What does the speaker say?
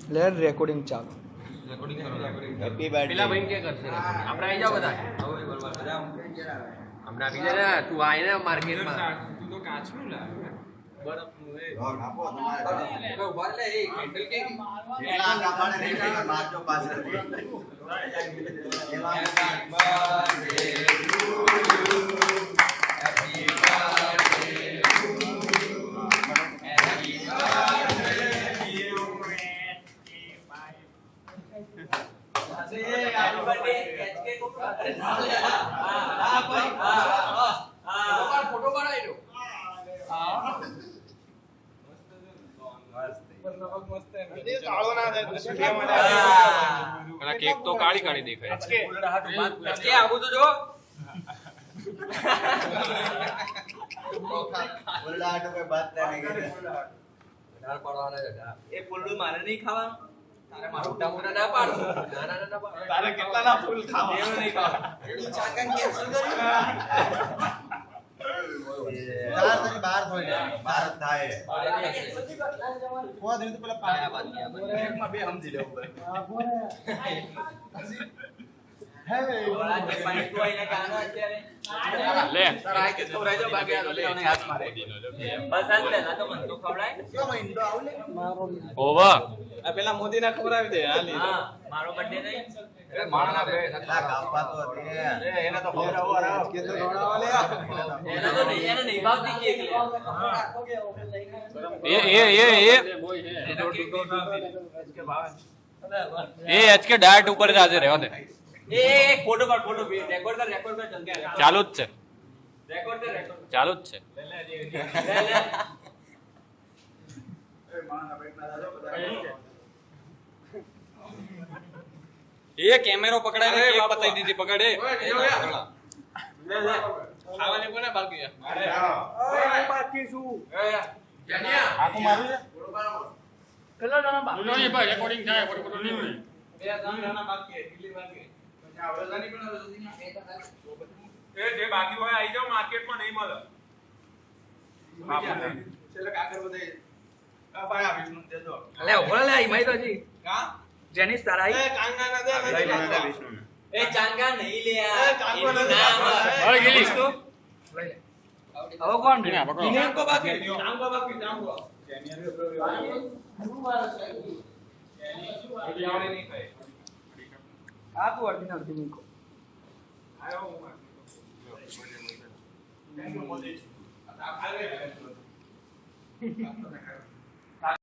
ले रेकॉर्डिंग चालू રેકોર્ડિંગ કરો હેપી બર્થડે પેલા ભાઈ કે કરશે આપણે આવી જાવ બધા હમણાં આવી જાય તું આય ને માર્કેટમાં તું તો કાચનું લાગે બરફનું એ આપો તમારે ઉભા લે એ કેન્ડલ કે પેલા કાપડે રેડી મારજો પાછળથી ફોટો પડાવી અને કેક તો કાળી કાળી દેખાય કે આવું તો જો બોલડા તો કોઈ બાત નહીં કરે ડાળ પાડવાના એ ફૂલડું મારે નહીં ખાવાનું તારે મારું મોટા મોટા ના પાડો નાના ના પાડો તારે કેટલાના ફૂલ ખાવા એવું નહીં ખાવા એનું ચાંગા કેન્સલ કર્યું ચાર તરી બહાર થોઈ બહાર થાય કોઈ દિન તો પેલા પાણી એકમાં બે સમજી લેવું લે તારા કે ખવરાઈ દો બાકી આ લોકોને હાથ મારે બસ હાલ દે ના તો મન તો ખવડાય કેમ ઇન્ડો આવલે ઓવા આ પેલા મોદીના ખવરાવી દે હાલી હા મારો બર્થડે નહીં એ માણના બે ના કાપા તો દે એને તો ખવરાવો રાવ કે તો ખવરાવા લે એને નહીં ભાવતી કેક લે એ એચકે ડાયટ ઉપર જ આજે રહેવા દે એ ફોટો પર ફોટો રેકોર્ડ કર જલ્દી ચાલુ જ છે રેકોર્ડ કર રેકોર્ડ ચાલુ જ છે લે લે એ માણના પેટના દાદો બધા એ કેમેરો પકડાઈને કેક પતાઈ દીધી પકડે લે લે ખાવાની કોને બાકી છે અરે બાકી શું આખું મારું છે કેટલા જણા બાકી નહીં ભાઈ રેકોર્ડિંગ થાય ફોટો નહીં બે ત્રણ બાકી છે કેટલી બાકી છે આવડવાની પણ એ જે બાકી હોય આવી જાવ માર્કેટમાં નહીં મળે છેલ્લે કાકર બધાય આ પાયા વિષ્ણુ દેજો લે ઓલા લે ઈમાઈ તો જી કા જેની તારા એ આઈ કાંગા ના દે વિષ્ણુ એ ચાંગા નહીં લે આ ચાંગો એનું નથી નામ હવે ગેલી લઈ લે હવે કોણ પકડો. દિનેશ કો બાકી ચાંગો બાકી ચાંગો આ તું ઓરિજિનલ દિનેશ કો મોદી આ ખાલે